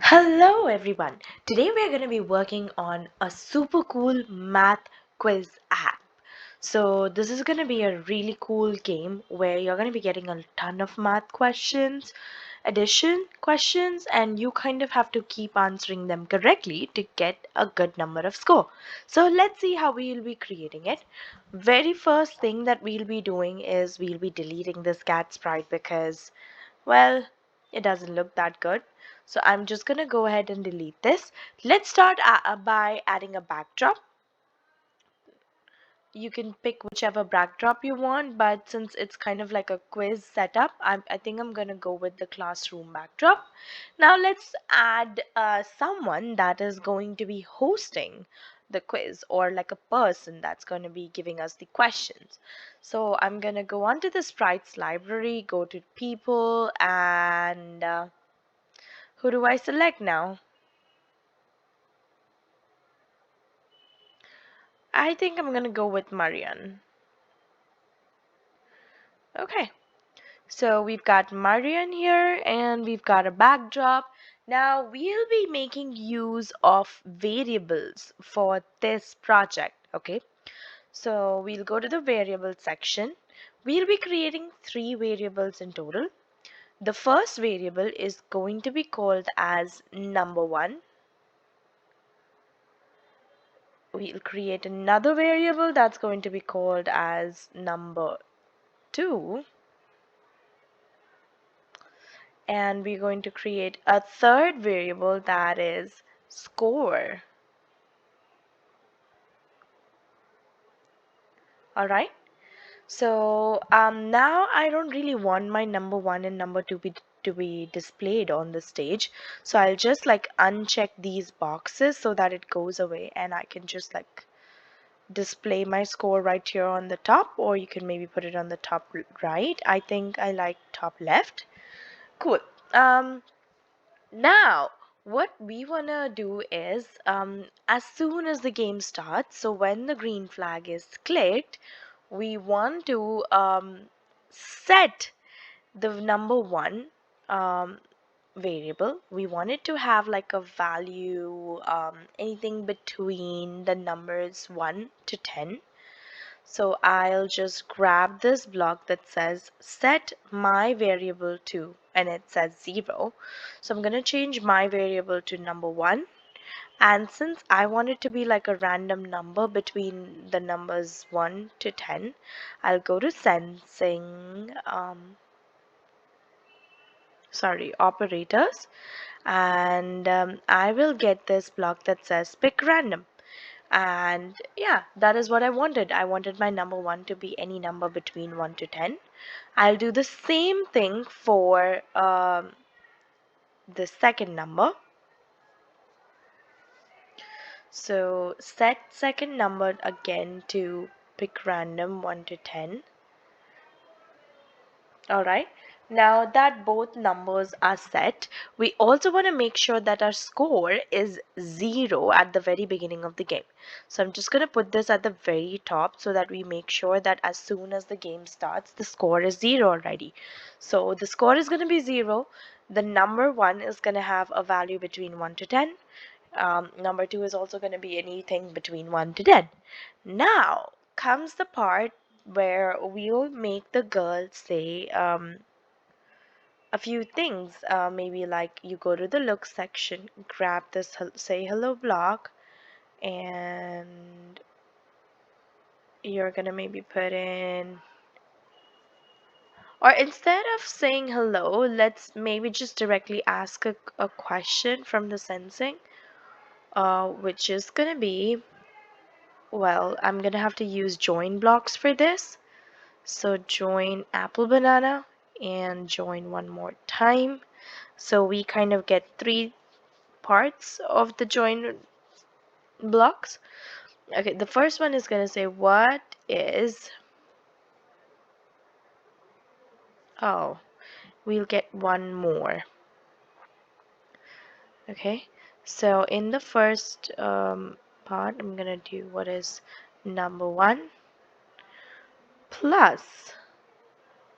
Hello everyone. Today we are going to be working on a super cool math quiz app. So this is going to be a really cool game where you're going to be getting a ton of math questions, addition questions, and you kind of have to keep answering them correctly to get a good number of score. So let's see how we'll be creating it. Very first thing that we'll be doing is we'll be deleting this cat sprite because, well, it doesn't look that good. So I'm just going to go ahead and delete this. Let's start by adding a backdrop. You can pick whichever backdrop you want, but since it's kind of like a quiz setup, I think I'm going to go with the classroom backdrop. Now let's add someone that is going to be hosting the quiz, or like a person that's going to be giving us the questions. So I'm going to go onto the sprites library, go to people, and who do I select now? I think I'm gonna go with Marian. Okay, so we've got Marian here and we've got a backdrop. Now we'll be making use of variables for this project, okay? So we'll go to the variable section. We'll be creating 3 variables in total. The first variable is going to be called as number 1. We'll create another variable that's going to be called as number 2. And we're going to create a third variable that is score. All right. So now I don't really want my number 1 and number 2 to be displayed on the stage. So I'll just like uncheck these boxes so that it goes away and I can just like display my score right here on the top, or you can maybe put it on the top right. I think I like top left. Cool. Um, Now, what we want to do is, as soon as the game starts, so when the green flag is clicked, we want to set the number 1 um, variable. We want it to have like a value, anything between the numbers 1 to 10. So I'll just grab this block that says set my variable to, and it says 0. So I'm going to change my variable to number 1. And since I want it to be like a random number between the numbers 1 to 10, I'll go to sensing, operators, and I will get this block that says pick random. And yeah, that is what I wanted. I wanted my number 1 to be any number between 1 to 10. I'll do the same thing for the second number. So set second number again to pick random 1 to 10. Alright, now that both numbers are set, we also want to make sure that our score is 0 at the very beginning of the game. So I'm just going to put this at the very top so that we make sure that as soon as the game starts, the score is 0 already. So the score is going to be 0. The number 1 is going to have a value between 1 to 10. Number 2 is also going to be anything between 1 to 10. Now comes the part where we'll make the girl say a few things. Maybe like you go to the look section, grab this say hello block, and you're gonna maybe put in, or instead of saying hello, let's maybe just directly ask a question from the sensing, which is gonna be, well, I'm gonna have to use join blocks for this. So join apple banana and join one more time. So we kind of get 3 parts of the join blocks. Okay, the first one is going to say what is, oh, we'll get one more. Okay, so in the first part, I'm going to do what is number 1 plus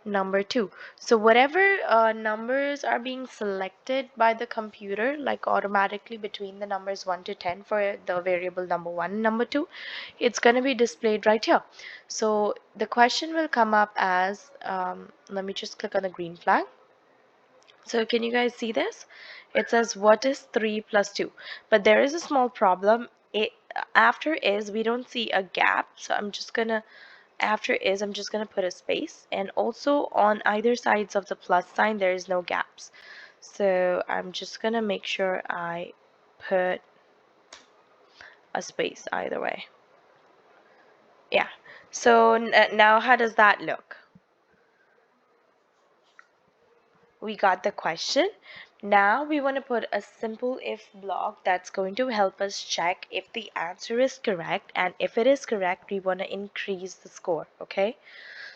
number 2. So whatever numbers are being selected by the computer, like automatically between the numbers 1 to 10 for the variable number 1 and number 2, it's going to be displayed right here. So the question will come up as, let me just click on the green flag. So can you guys see this? It says what is 3 plus 2? But there is a small problem. It after is we don't see a gap. So after is I'm just gonna put a space, and also on either sides of the plus sign there is no gaps. So I'm just gonna make sure I put a space either way. Yeah. So now how does that look? We got the question. Now we want to put a simple if block that's going to help us check if the answer is correct, and if it is correct we want to increase the score. Okay,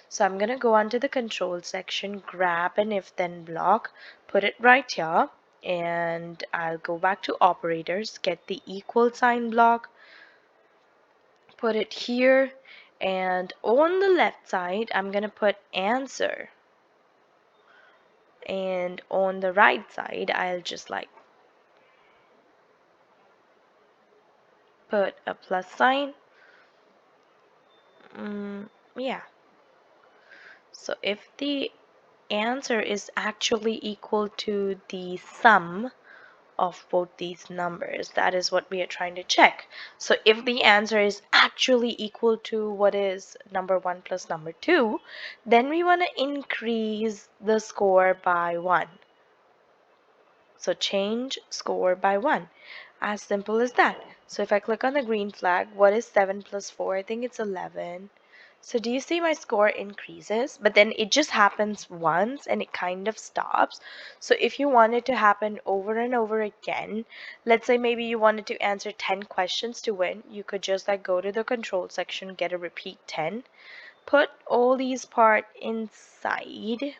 so I'm going to go onto the control section, grab an if then block, put it right here, and I'll go back to operators, get the equal sign block, put it here, and on the left side I'm going to put answer, and on the right side I'll just like put a plus sign. Yeah. So if the answer is actually equal to the sum of both these numbers, that is what we are trying to check. So if the answer is actually equal to what is number 1 plus number 2, then we want to increase the score by 1. So change score by 1. As simple as that. So if I click on the green flag, what is 7 plus 4? I think it's 11. So do you see my score increases? But then it just happens once and it kind of stops. So if you want it to happen over and over again, let's say maybe you wanted to answer 10 questions to win, you could just like go to the control section, get a repeat 10, put all these part inside,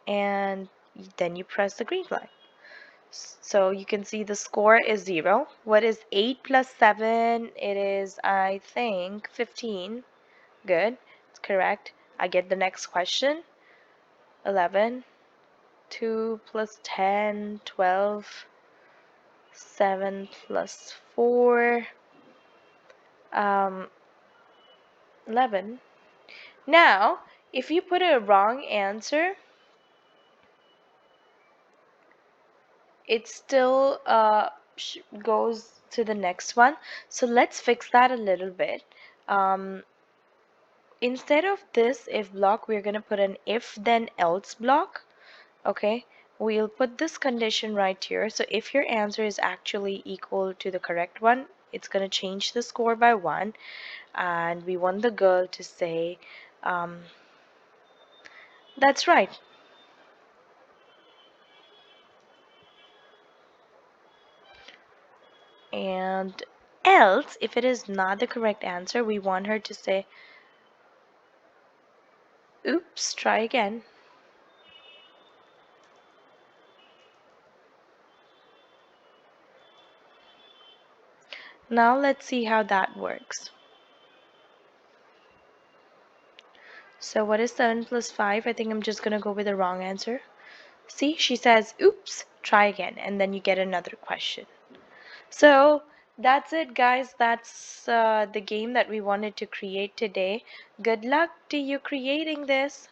and then you press the green flag. So you can see the score is 0. What is 8 plus 7? It is, I think, 15. Good. It's correct. I get the next question. 11. 2 plus 10, 12. 7 plus 4. 11. Now, if you put a wrong answer, it still goes to the next one. So let's fix that a little bit. Instead of this if block, we're going to put an if then else block. Okay, we'll put this condition right here. So if your answer is actually equal to the correct one, it's going to change the score by 1, and we want the girl to say that's right. And else, if it is not the correct answer, we want her to say oops, try again. Now let's see how that works. So what is 7 plus 5? I think I'm just going to go with the wrong answer. See, she says, oops, try again, and then you get another question. So that's it, guys. That's the game that we wanted to create today. Good luck to you creating this.